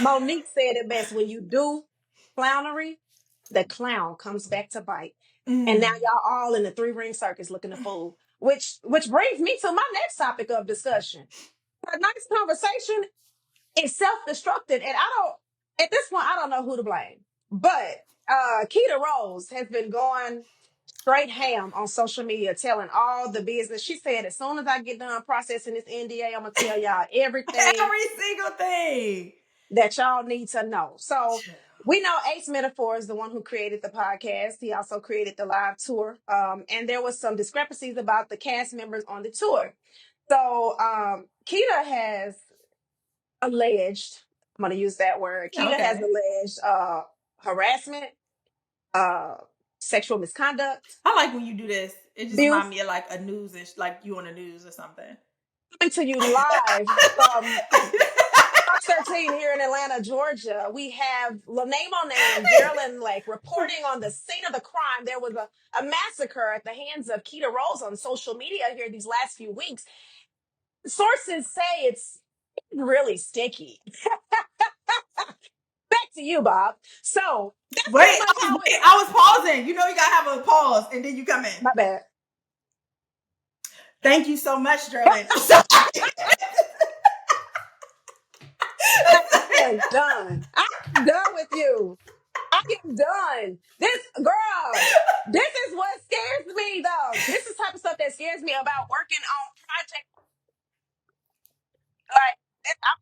Monique said it best. When you do clownery, the clown comes back to bite. And now y'all all in the 3-ring circus looking a fool. Which brings me to my next topic of discussion. A nice conversation is self-destructed. And at this point, I don't know who to blame. But Keita Rose has been going straight ham on social media, telling all the business. She said, as soon as I get done processing this NDA, I'm going to tell y'all everything Every single thing that y'all need to know. So we know Ace Metaphor is the one who created the podcast. He also created the live tour. And there was some discrepancies about the cast members on the tour. So Keita has alleged, I'm going to use that word. Keita has alleged harassment, sexual misconduct. I like when you do this. It just Abuse. reminds me of like a news, like you on the news or something. Coming to you live from Fox 13 here in Atlanta, Georgia. We have Name on Name, Geraldine Lake reporting on the scene of the crime. There was a massacre at the hands of Keita Rose on social media here these last few weeks. Sources say it's really sticky. Back to you, Bob. So that's pretty much how it. I was pausing. You know, you gotta have a pause, and then you come in. My bad. Thank you so much, Geraldine. I am done. I'm done with you. I am done. This is what scares me, though. This is the type of stuff that scares me about working on projects. Like, I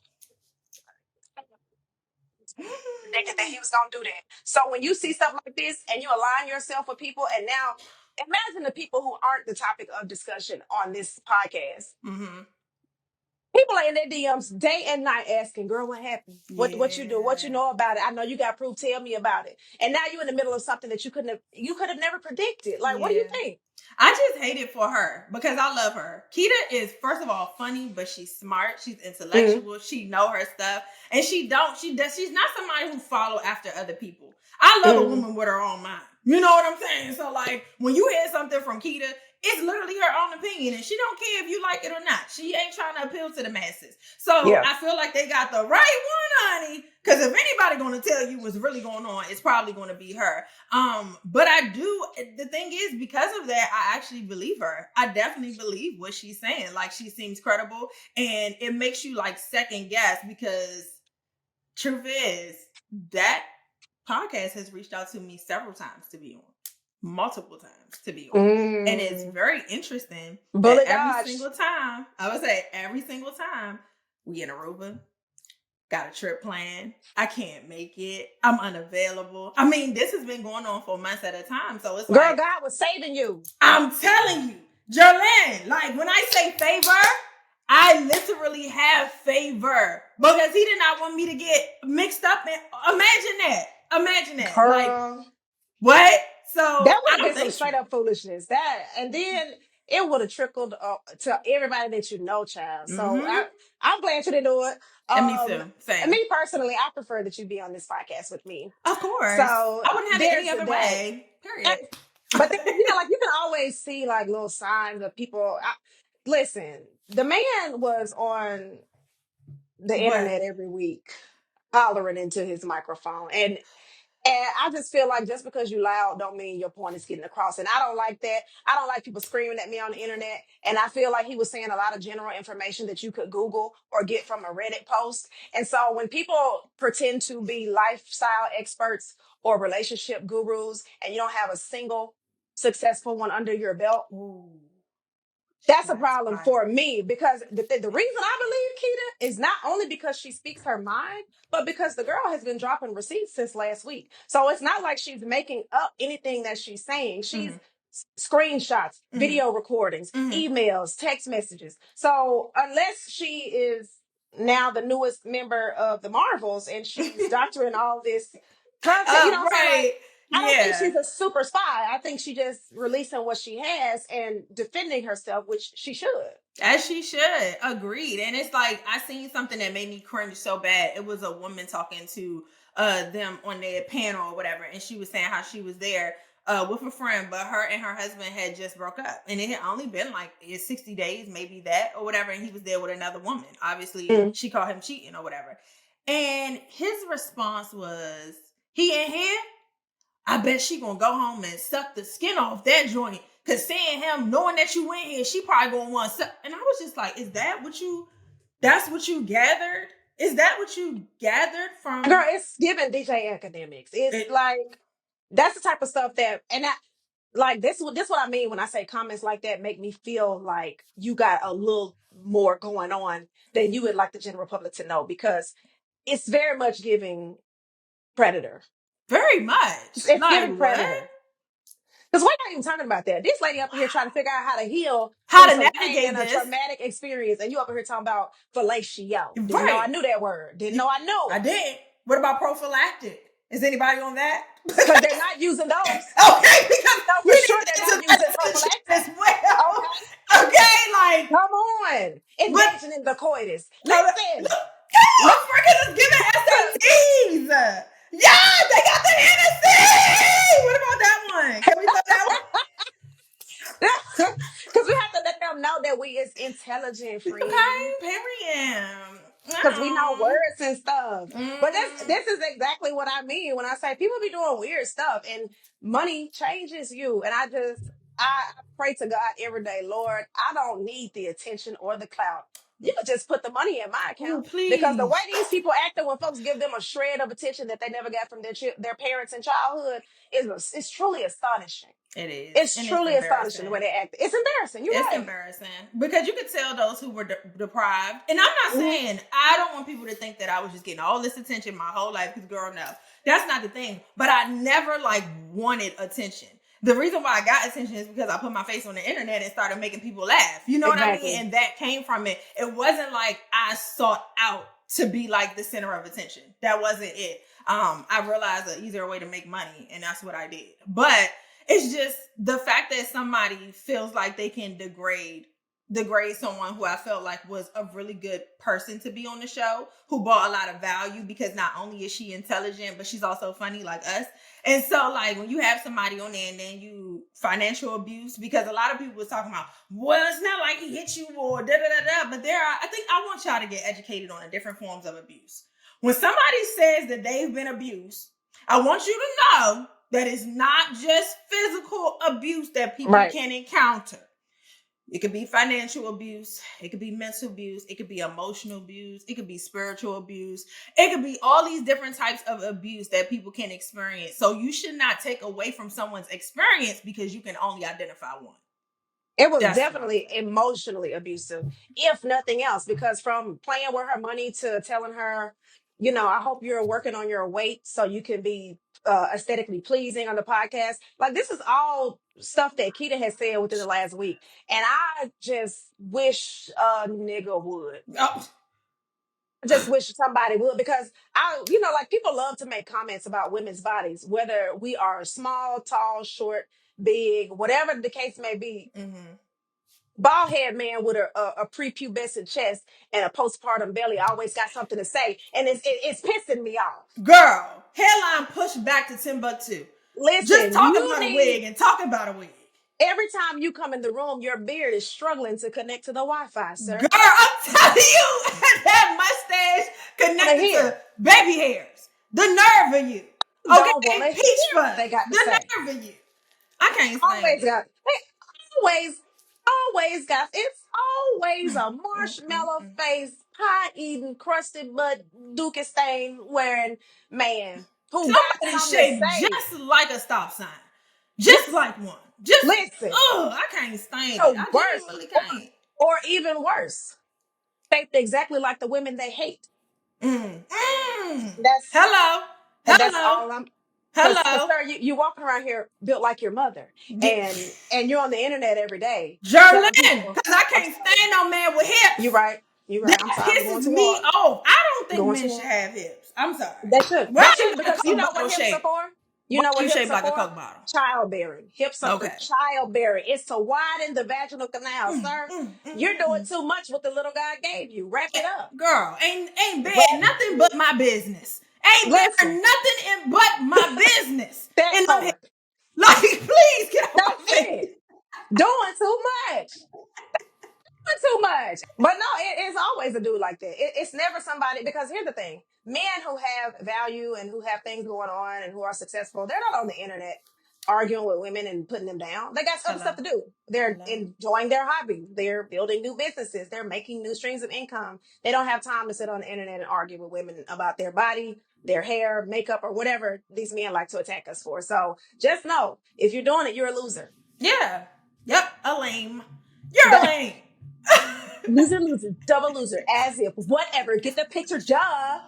predicted that he was gonna do that. So when you see stuff like this and you align yourself with people, and now imagine the people who aren't the topic of discussion on this podcast. Mm-hmm. People are in their DMs day and night asking, "Girl, what happened? What you do? What you know about it? I know you got proof. Tell me about it." And now you're in the middle of something that you could have never predicted. Like, what do you think? I just hate it for her because I love her. Keita is, first of all, funny, but she's smart. She's intellectual. Mm-hmm. She know her stuff, and she's not somebody who follow after other people. I love a woman with her own mind. You know what I'm saying? So, like, when you hear something from Keita, it's literally her own opinion, and she don't care if you like it or not. She ain't trying to appeal to the masses. So I feel like they got the right one, honey. Because if anybody going to tell you what's really going on, it's probably going to be her. But the thing is, because of that, I actually believe her. I definitely believe what she's saying. Like, she seems credible, and it makes you like second guess, because truth is that podcast has reached out to me several times to be on. Multiple times to be on. And it's very interesting that every single time, I would say every single time, we in Aruba, got a trip planned, I can't make it, I'm unavailable. I mean, this has been going on for months at a time. So it's Girl, God was saving you. I'm telling you, Jerlyn, like when I say favor, I literally have favor, because he did not want me to get mixed up in. Imagine that. Girl. Like, what? So that would have been some straight up foolishness. And then it would have trickled to everybody that you know, child. So I'm glad you didn't do it. And me too. Same. Me personally, I prefer that you be on this podcast with me. Of course. So I wouldn't have it any other way. Period. But then, like, you can always see like little signs of people. Listen, the man was on the internet every week, hollering into his microphone, and I just feel like just because you loud don't mean your point is getting across. And I don't like that. I don't like people screaming at me on the internet. And I feel like he was saying a lot of general information that you could Google or get from a Reddit post. And so when people pretend to be lifestyle experts or relationship gurus and you don't have a single successful one under your belt, that's a problem for me, because the reason I believe Keita is not only because she speaks her mind, but because the girl has been dropping receipts since last week. So it's not like she's making up anything that she's saying. She's screenshots, video recordings, emails, text messages. So unless she is now the newest member of the Marvels and she's doctoring all this content, you know what I'm saying? Like, I don't think she's a super spy. I think she just releasing what she has and defending herself, which she should. As she should. Agreed. And it's like, I seen something that made me cringe so bad. It was a woman talking to them on their panel or whatever, and she was saying how she was there with a friend, but her and her husband had just broke up, and it had only been like 60 days, maybe that or whatever, and he was there with another woman. Obviously, she called him cheating or whatever. And his response was, he in here? I bet she gonna go home and suck the skin off that joint. Cause seeing him, knowing that you in here, she probably gonna want to suck. And I was just like, that's what you gathered? Is that what you gathered Girl, from it's giving DJ academics. It's it? like that's the type of stuff that, and that, like this what I mean when I say comments like that make me feel like you got a little more going on than you would like the general public to know, because it's very much giving predator. Very much. It's Like giving what? predator. Because we're not even talking about that. This lady up here trying to figure out how to heal How from to some pain navigate and a this. traumatic experience, and you up here talking about fellatio. Didn't know I Right. knew that word. Didn't know I know I it. did. What about prophylactic? Is anybody on that? Because they're not using those. Okay, because No, we for sure need to they're answer not using that attention prophylactic. as well. Okay, Okay, like, come on. but Engaging in the coitus. look, Listen, oh, listen. freaking is giving SMTs. Yeah, they got the Hennessy. What about that one? Can we throw that one? Because we have to let them know that we is intelligent, friend. Okay, period. Because we know words and stuff. But Mm. this is exactly what I mean when I say people be doing weird stuff and money changes you. And I pray to God every day, Lord, I don't need the attention or the clout. You could just put the money in my Oh, account, because the way please. these people acting when folks give them a shred of attention that they never got from their parents in childhood is truly astonishing. It is, It's and it's truly astonishing the embarrassing. way they act. It's embarrassing. You're It's right. embarrassing because you could tell those who were deprived. And I'm not Mhm. saying I don't want people to think that I was just getting all this attention my whole life. Because girl, no, that's not the thing. But I never like wanted attention. The reason why I got attention is because I put my face on the internet and started making people laugh. You know what I mean? Exactly. And that came from it. It wasn't like I sought out to be like the center of attention. That wasn't it. I realized an easier way to make money, and that's what I did. But it's just the fact that somebody feels like they can degrade someone who I felt like was a really good person to be on the show, who brought a lot of value, because not only is she intelligent, but she's also funny like us. And so like when you have somebody on there and then you financial abuse, because a lot of people was talking about, well, it's not like he hit you or da da da da, but I think I want y'all to get educated on the different forms of abuse. When somebody says that they've been abused, I want you to know that it's not just physical abuse that people Right. can encounter. It could be financial abuse. It could be mental abuse. It could be emotional abuse. It could be spiritual abuse. It could be all these different types of abuse that people can experience. So you should not take away from someone's experience because you can only identify one. It was That's what I'm definitely saying. emotionally abusive, if nothing else, because from playing with her money to telling her, I hope you're working on your weight so you can be aesthetically pleasing on the podcast. Like, this is all stuff that Keita has said within the last week. And I just wish a nigga would. Oh, I just wish somebody would, because like, people love to make comments about women's bodies, whether we are small, tall, short, big, whatever the case may be. mm-hmm. Bald head man with a prepubescent chest and a postpartum belly always got something to say, and it's pissing me off. Girl, hairline pushed back to Timbuktu. Just Listen, talk you about a need wig and talk about a wig. every time you come in the room, your beard is struggling to connect to the Wi-Fi, Girl, sir. I'm telling you, that mustache Want to connected to hear? baby hairs. The nerve of you. Don't want to Okay? hear Peach what fuzz. they got to The say. nerve of you. I can't stand Always it. got always got it's always a marshmallow face, pie eating, crusted butt, dookie stain wearing man who got Somebody something to shaped say. just like a stop sign. Just Just like one. Just, listen. I can't stand it. The I worst, genuinely or, can't. or even worse, shaped exactly like the women they hate. Mm. Mm. That's Hello. and that's Hello. all I'm. Because Hello. sir, you walking around here built like your mother, and you're on the internet every day telling Jerlyn, people. because I I'm can't sorry. stand no man with You hips. right. You right. That I'm sorry. I'm going pisses too me hard. off. I don't think Going too men should hard. have hips. I'm sorry. They should. Why They are you should, like because a you Coke know what bottle hips are shape? for. You Why know are what you hips shaped are like a for? Coke bottle? Childbearing. Hips are for Okay. childbearing. It's to widen the vaginal canal, Mm, sir. mm, mm, You're mm, doing mm. too much with the little God gave you. Wrap it up. Girl, ain't bad Wrap nothing it. but my business. Ain't there Listen, nothing in but my business. that And them hips. part. Like, please get off my That's face. it. Doing too much. too much. But no, it's always a dude like that. It's never somebody, because here's the thing. Men who have value and who have things going on and who are successful, they're not on the internet arguing with women and putting them down. They got other Hello. stuff to do. They're Hello. enjoying their hobby. They're building new businesses. They're making new streams of income. They don't have time to sit on the internet and argue with women about their body, their hair, makeup, or whatever these men like to attack us for. So just know, if you're doing it, you're a loser. Yeah. Yep. A lame. You're a lame. Loser, loser, double loser, as if, whatever, get the picture, duh.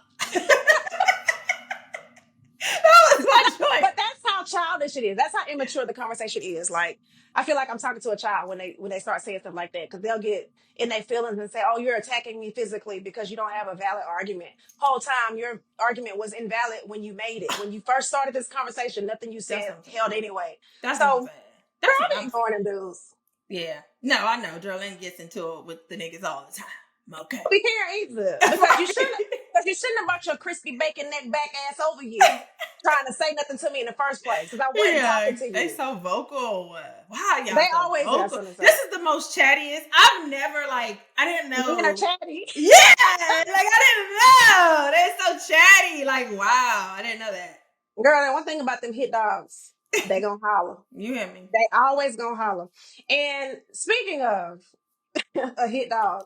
That was my choice. But that's how childish it is. That's how immature the conversation is. Like, I feel like I'm talking to a child when they start saying stuff like that, because they'll get in their feelings and say, "Oh, you're attacking me physically because you don't have a valid argument." Whole time your argument was invalid when you made it. When you first started this conversation, nothing you said held anyway. That's So, what I'm saying. I'm ignoring them dudes. Yeah. No, I know. Jerlyn gets into it with the niggas all the time. Okay. We can't either, because you shouldn't have brought your crispy bacon neck back ass over here trying to say nothing to me in the first place, because I wasn't talking to you. They so vocal. Wow, y'all. They so always vocal. got something to say. This is the most chattiest. I've never I didn't know. Men are chatty. Yeah, I didn't know. They're so chatty. Like, wow, I didn't know that. Girl, and one thing about them hit dogs, they gonna holler. You hear me? They always gonna holler. And speaking of a hit dog,